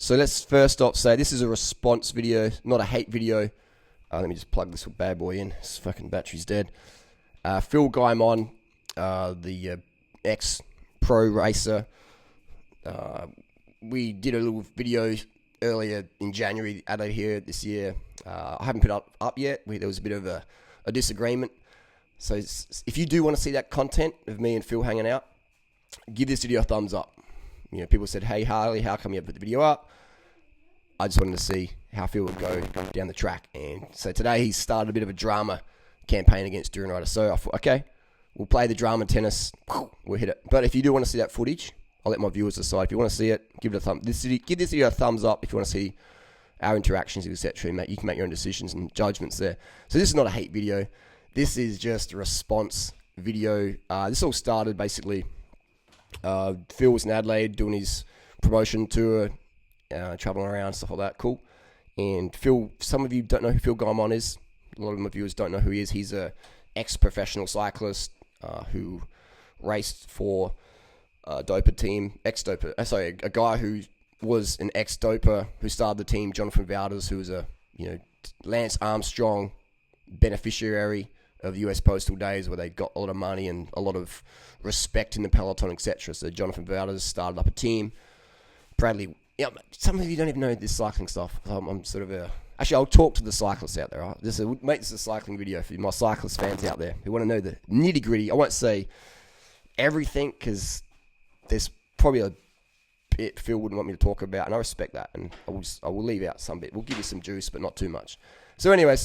So let's first off say this is a response video, not a hate video. Let me just plug this bad boy in. This fucking battery's dead. Phil Gaimon, the ex-pro racer. We did a little video earlier in January, Adelaide here this year. I haven't put up yet. There was a bit of a disagreement. So if you do want to see that content of me and Phil hanging out, give this video a thumbs up. You know, people said, "Hey Harley, how come you haven't put the video up?" I just wanted to see how Phil would go down the track. And so today he started a bit of a drama campaign against durianrider. So I thought, okay, we'll play the drama tennis. We'll hit it. But if you do want to see that footage, I'll let my viewers decide. If you want to see it, give this video a thumbs up. If you want to see our interactions, etc., you can make your own decisions and judgments there. So this is not a hate video. This is just a response video. This all started basically. Phil was in Adelaide doing his promotion tour, traveling around, stuff like that. Cool. And Phil, some of you don't know who Phil Gaimon is. A lot of my viewers don't know who he is. He's a ex-professional cyclist who raced for a doper team, a guy who was an ex-doper who started the team, Jonathan Valdez, who was a Lance Armstrong beneficiary of the US Postal Days, where they got a lot of money and a lot of respect in the peloton, etc. So Jonathan Valdez started up a team. Bradley, some of you don't even know this cycling stuff. I'm sort of actually, I'll talk to the cyclists out there. Right? Make this a cycling video for my cyclist fans out there who want to know the nitty gritty. I won't say everything because there's probably a bit Phil wouldn't want me to talk about, and I respect that, and I will leave out some bit. We'll give you some juice, but not too much. So anyway,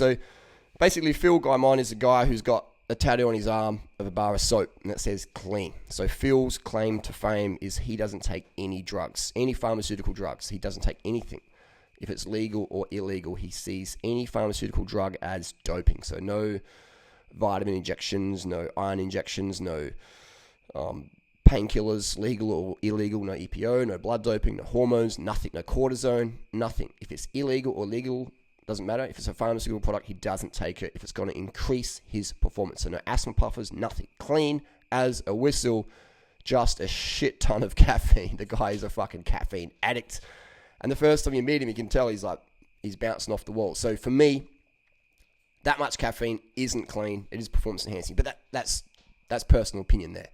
basically, Phil Gaimon is a guy who's got a tattoo on his arm of a bar of soap, and that says clean. So Phil's claim to fame is he doesn't take any drugs, any pharmaceutical drugs. He doesn't take anything. If it's legal or illegal, he sees any pharmaceutical drug as doping. So no vitamin injections, no iron injections, no painkillers, legal or illegal, no EPO, no blood doping, no hormones, nothing, no cortisone, nothing. If it's illegal or legal, doesn't matter. If it's a pharmaceutical product, he doesn't take it if it's going to increase his performance. So no asthma puffers, nothing. Clean as a whistle, just a shit ton of caffeine. The guy is a fucking caffeine addict. And the first time you meet him, you can tell he's bouncing off the wall. So for me, that much caffeine isn't clean. It is performance enhancing. But that's personal opinion there.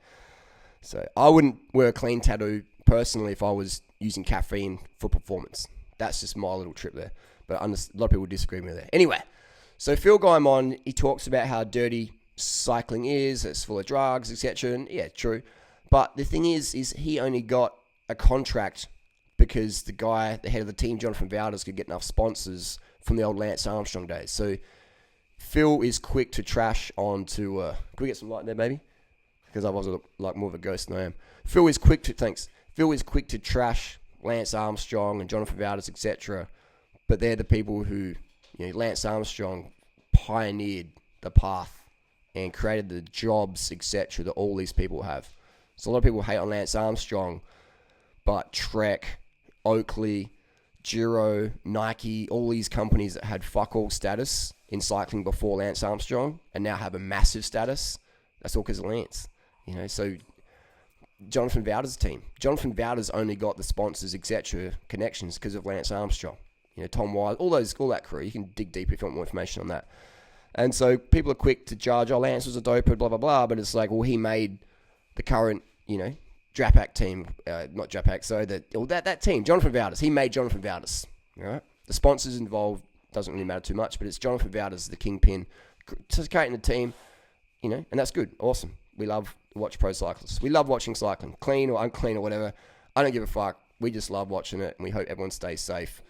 So I wouldn't wear a clean tattoo personally if I was using caffeine for performance. That's just my little trip there. But a lot of people disagree with me there. Anyway, so Phil Gaimon, he talks about how dirty cycling is. It's full of drugs, etc. And yeah, true. But the thing is he only got a contract because the head of the team, Jonathan Valdez, could get enough sponsors from the old Lance Armstrong days. So Phil is quick to trash onto... can we get some light in there, baby? Because I was like more of a ghost than I am. Phil is quick to trash Lance Armstrong and Jonathan Valdez, etc. But they're the people who, Lance Armstrong pioneered the path and created the jobs, etc. that all these people have. So a lot of people hate on Lance Armstrong, but Trek, Oakley, Giro, Nike, all these companies that had fuck all status in cycling before Lance Armstrong and now have a massive status, that's all because of Lance. So Jonathan Valdez's team. Jonathan Valdez only got the sponsors, etc., connections because of Lance Armstrong. Tom Wise, all that crew. You can dig deeper if you want more information on that. And so people are quick to judge, Lance was a doper, blah, blah, blah. But it's like, well, he made the current, Drapac team. Not Drapac, so that team, Jonathan Valdez. He made Jonathan Valdez. All right? The sponsors involved doesn't really matter too much, but it's Jonathan Valdez, the kingpin, creating the team, and that's good. Awesome. We love to watch pro cyclists. We love watching cycling, clean or unclean or whatever. I don't give a fuck. We just love watching it, and we hope everyone stays safe.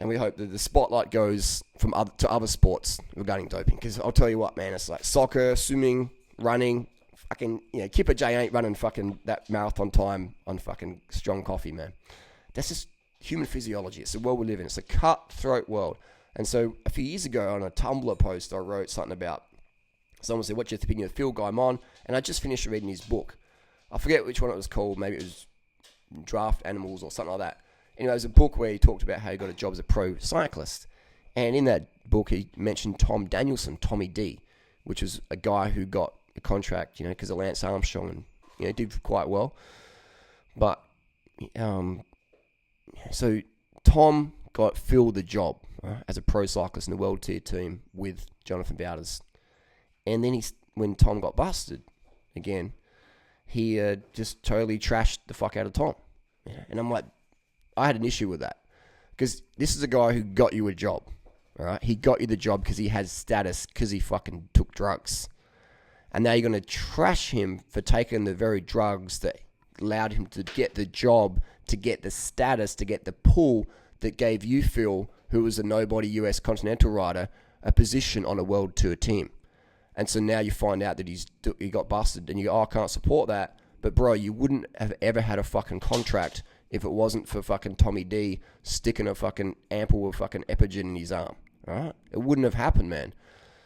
And we hope that the spotlight goes to other sports regarding doping. Because I'll tell you what, man, it's like soccer, swimming, running. Fucking, Kipper J ain't running fucking that marathon time on fucking strong coffee, man. That's just human physiology. It's the world we live in. It's a cutthroat world. And so a few years ago on a Tumblr post, I wrote something about, someone said, what's your opinion of Phil Gaimon? And I just finished reading his book. I forget which one it was called. Maybe it was Draft Animals or something like that. Anyway, it was a book where he talked about how he got a job as a pro cyclist. And in that book, he mentioned Tom Danielson, Tommy D, which was a guy who got a contract, because of Lance Armstrong and, did quite well. But So Tom got Phil the job as a pro cyclist in the World Tier team with Jonathan Bowders. And then when Tom got busted again, he just totally trashed the fuck out of Tom. Yeah. And I'm like, I had an issue with that. Because this is a guy who got you a job. All right? He got you the job because he has status, because he fucking took drugs. And now you're going to trash him for taking the very drugs that allowed him to get the job, to get the status, to get the pull that gave you, Phil, who was a nobody US Continental rider, a position on a World Tour team. And so now you find out that he got busted, and you go, oh, I can't support that. But bro, you wouldn't have ever had a fucking contract if it wasn't for fucking Tommy D sticking a fucking ampoule of fucking Epigen in his arm. Alright? It wouldn't have happened, man.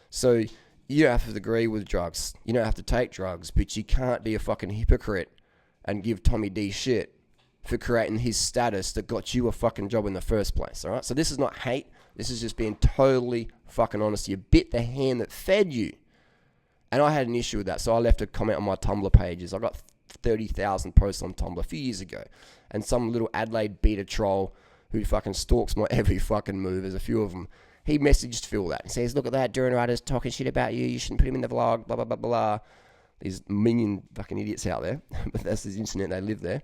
So you don't have to agree with drugs. You don't have to take drugs, but you can't be a fucking hypocrite and give Tommy D shit for creating his status that got you a fucking job in the first place. Alright? So this is not hate. This is just being totally fucking honest. You bit the hand that fed you. And I had an issue with that, so I left a comment on my Tumblr pages. I got 30,000 posts on Tumblr a few years ago. And some little Adelaide beta troll who fucking stalks my every fucking move, there's a few of them, he messaged Phil that and says, look at that, durianrider's talking shit about you, you shouldn't put him in the vlog, blah, blah, blah, blah. There's a million fucking idiots out there, but that's the internet, they live there.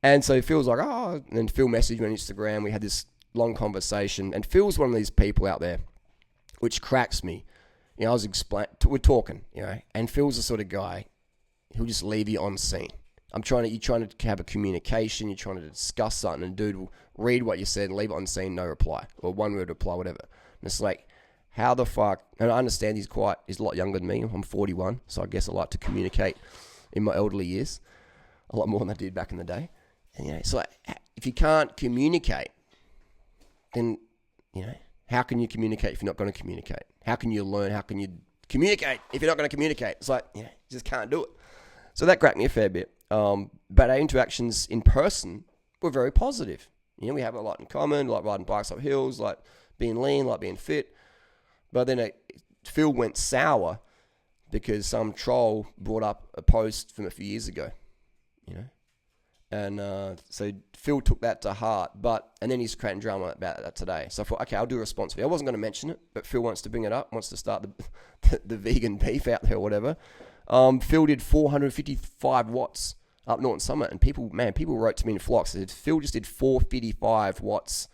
And so Phil's like, oh, and then Phil messaged me on Instagram, we had this long conversation, and Phil's one of these people out there, which cracks me. You know, we're talking, you know, and Phil's the sort of guy who'll just leave you on scene. You're trying to have a communication, you're trying to discuss something, and dude will read what you said and leave it on scene, no reply, or one word reply, whatever. And it's like, how the fuck, and I understand he's a lot younger than me, I'm 41, so I guess I like to communicate in my elderly years, a lot more than I did back in the day. And, you know, it's like, if you can't communicate, then, you know, how can you communicate if you're not going to communicate? How can you learn? How can you communicate if you're not going to communicate? It's like, you know, you just can't do it. So that cracked me a fair bit. But our interactions in person were very positive. You know, we have a lot in common, like riding bikes up hills, like being lean, like being fit. But then Phil went sour because some troll brought up a post from a few years ago, you know. And so Phil took that to heart, and then he's creating drama about that today. So I thought, okay, I'll do a response video. I wasn't going to mention it, but Phil wants to bring it up, wants to start the vegan beef out there or whatever. Phil did 455 watts up Norton Summit, and people wrote to me in flocks. They said, Phil just did 455 watts,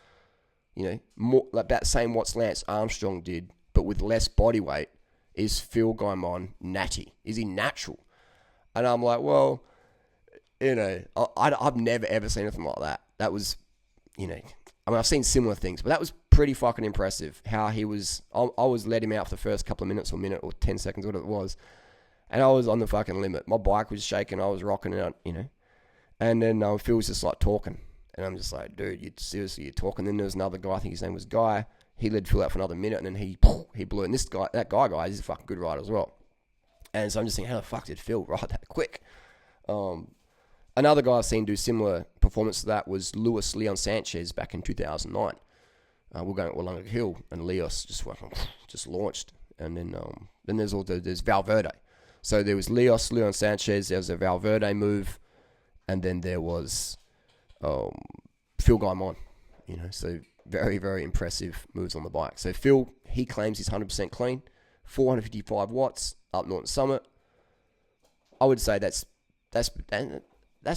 you know, more like that same watts Lance Armstrong did, but with less body weight. Is Phil Gaimon natty? Is he natural? And I'm like, well, you know, I've never ever seen anything like that. That was, you know, I mean, I've seen similar things, but that was pretty fucking impressive. How he was, I was let him out for the first couple of minutes or minute or 10 seconds, whatever it was. And I was on the fucking limit. My bike was shaking. I was rocking it out, you know. And then Phil was just like talking. And I'm just like, dude, you're talking. Then there was another guy, I think his name was Guy. He led Phil out for another minute, and then he blew it. And that guy, he's a fucking good rider as well. And so I'm just thinking, how the fuck did Phil ride that quick? Another guy I've seen do similar performance to that was Leon Sanchez back in 2009. We're going at Wollonga Hill, and Leos just launched. And then there's Valverde. So there was Leon Sanchez, there was a Valverde move, and then there was Phil Gaimon. You know, so very, very impressive moves on the bike. So Phil, he claims he's 100% clean, 455 watts up Norton Summit. I would say that's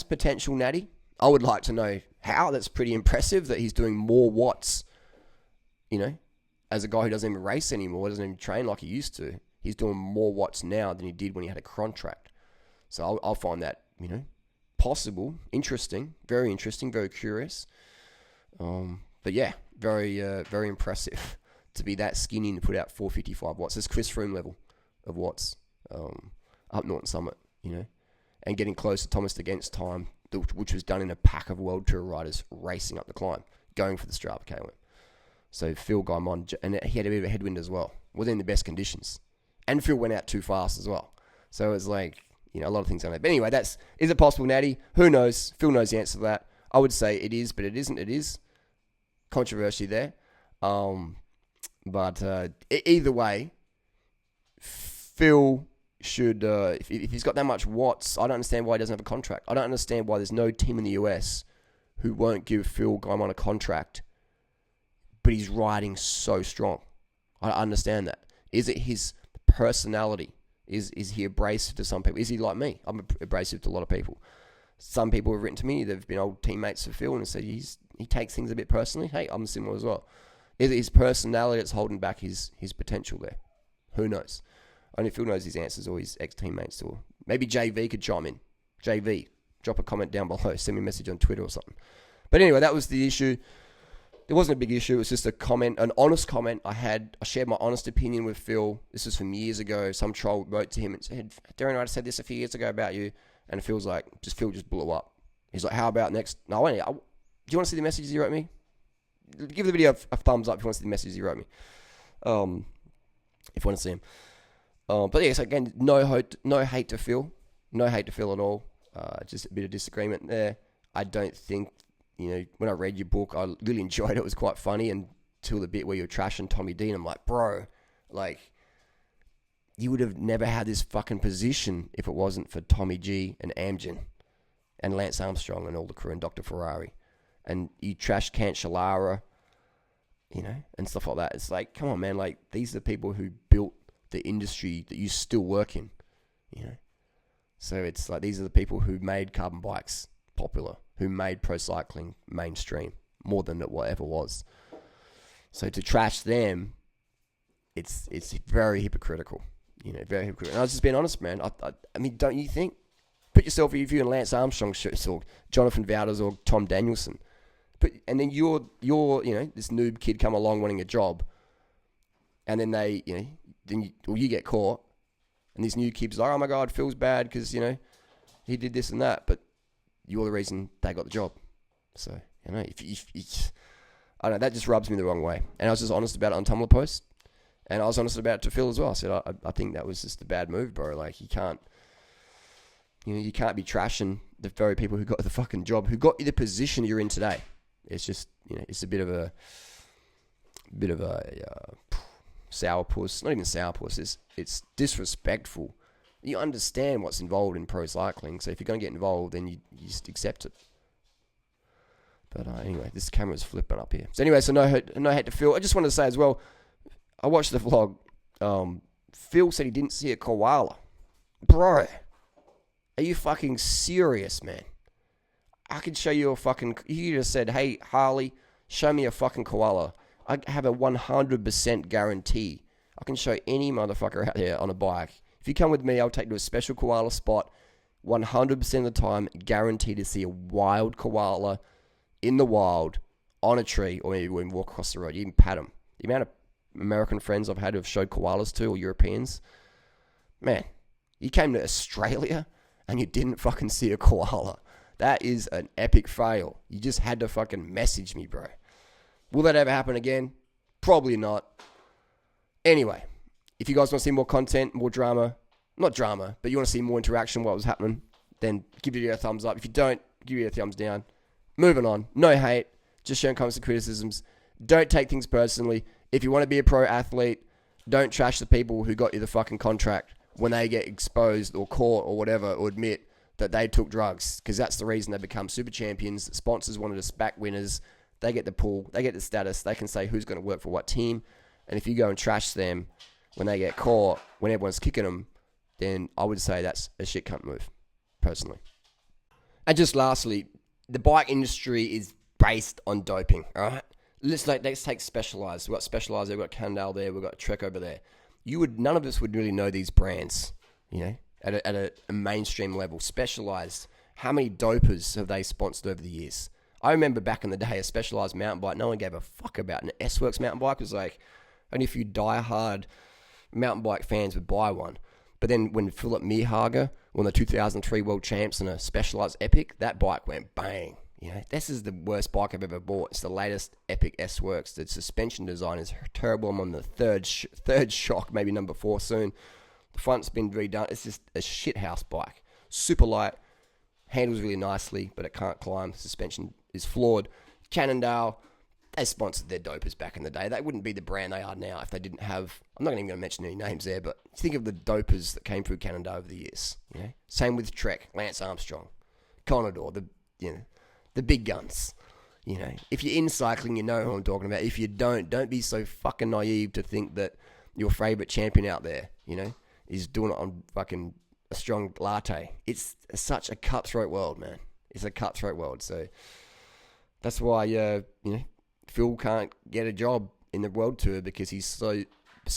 potential natty. I would like to know how. That's pretty impressive that he's doing more watts, you know, as a guy who doesn't even race anymore, doesn't even train like he used to. He's doing more watts now than he did when he had a contract. So I'll find that, you know, possible, interesting, very curious. But yeah, very impressive to be that skinny and put out 455 watts. It's Chris Froome level of watts up Norton Summit, you know, and getting close to Thomas against time, which was done in a pack of World Tour riders racing up the climb, going for the Strava KOM. So Phil Gaimon, and he had a bit of a headwind as well, wasn't in the best conditions. And Phil went out too fast as well. So it was like, you know, a lot of things on it. But anyway, is it possible, natty? Who knows? Phil knows the answer to that. I would say it is, but it isn't. It is. Controversy there. But either way, Phil should, if he's got that much watts, I don't understand why he doesn't have a contract. I don't understand why there's no team in the US who won't give Phil Gaimon a contract, but he's riding so strong. I understand that. Is it his personality? Is he abrasive to some people? Is he like me? I'm abrasive to a lot of people. Some people have written to me, they've been old teammates of Phil and said he takes things a bit personally. Hey, I'm similar as well. Is it his personality that's holding back his potential there? Who knows? Only Phil knows his answers, or his ex-teammates, or maybe JV could chime in. JV, drop a comment down below, send me a message on Twitter or something. But anyway, that was the issue. It wasn't a big issue. It was just a comment, an honest comment I had. I shared my honest opinion with Phil. This was from years ago. Some troll wrote to him and said, "Durianrider said this a few years ago about you." And Phil just blew up. He's like, "How about next?" No, do you want to see the messages he wrote me? Give the video a thumbs up if you want to see the messages he wrote me. If you want to see him. But yeah, so again, no hate to Phil. No hate to Phil at all. Just a bit of disagreement there. I don't think, when I read your book, I really enjoyed it. It was quite funny until the bit where you're trashing Tommy Dean. I'm like, bro, you would have never had this fucking position if it wasn't for Tommy G and Amgen and Lance Armstrong and all the crew and Dr. Ferrari. And you trashed Cancellara, and stuff like that. It's like, come on, man. These are the people who built the industry that you still work in, So it's like, these are the people who made carbon bikes popular, who made pro cycling mainstream more than it ever was. So to trash them, it's very hypocritical, very hypocritical. And I was just being honest, man. I mean, don't you think? Put yourself, if you're in Lance Armstrong's shoes, or Jonathan Wouters, or Tom Danielson, and then you're this noob kid come along wanting a job, and then you get caught, and this new kid's like, "Oh my God, Phil's bad because he did this and that," but you're the reason they got the job. So if I don't know, that just rubs me the wrong way. And I was just honest about it on Tumblr post, and I was honest about it to Phil as well. I said, I think that was just a bad move, bro. You can't. You can't be trashing the very people who got the fucking job, who got you the position you're in today. It's just, it's a bit of a sourpuss. Not even sourpuss. It's disrespectful. You understand what's involved in pro cycling, so if you're going to get involved, then you just accept it. But anyway, this camera's flipping up here. So anyway, no hate to Phil. I just wanted to say as well, I watched the vlog. Phil said he didn't see a koala. Bro. Are you fucking serious, man? I could show you you just said, "Hey, Harley, show me a fucking koala." I have a 100% guarantee. I can show any motherfucker out there on a bike. If you come with me, I'll take you to a special koala spot. 100% of the time, guaranteed to see a wild koala in the wild, on a tree, or maybe when you walk across the road. You even pat them. The amount of American friends I've had who have showed koalas to, or Europeans. Man, you came to Australia and you didn't fucking see a koala. That is an epic fail. You just had to fucking message me, bro. Will that ever happen again? Probably not. Anyway, if you guys want to see more content, more drama, not drama, but you want to see more interaction, what was happening, then give it a thumbs up. If you don't, give it a thumbs down. Moving on. No hate. Just sharing comments and criticisms. Don't take things personally. If you want to be a pro athlete, don't trash the people who got you the fucking contract when they get exposed or caught or whatever, or admit that they took drugs, because that's the reason they become super champions. The sponsors wanted us back winners. They get the pull. They get the status. They can say who's going to work for what team. And if you go and trash them when they get caught, when everyone's kicking them, then I would say that's a shit cunt move, personally. And just lastly, the bike industry is based on doping, all right? Let's take Specialized. We've got Specialized there, we've got Cannondale there, we've got Trek over there. None of us would really know these brands, at a mainstream level. Specialized, how many dopers have they sponsored over the years? I remember back in the day, a Specialized mountain bike, no one gave a fuck about. An S-Works mountain bike was like, only a few die-hard mountain bike fans would buy one. But then when Philip Meerhager won the 2003 World Champs in a Specialized Epic, that bike went bang. This is the worst bike I've ever bought. It's the latest Epic S-Works. The suspension design is terrible. I'm on the third shock, maybe number 4 soon. The front's been redone. It's just a shithouse bike. Super light, handles really nicely, but it can't climb. Suspension is flawed. Cannondale, they sponsored their dopers back in the day. They wouldn't be the brand they are now if they didn't have... I'm not even going to mention any names there, but think of the dopers that came through Cannondale over the years. Same with Trek, Lance Armstrong, Conador, The big guns. You know, if you're in cycling, you know who I'm talking about. If you don't be so fucking naive to think that your favourite champion out there, you know, is doing it on fucking a strong latte. It's such a cutthroat world, man. It's a cutthroat world. So that's why, Phil can't get a job in the World Tour, because he's so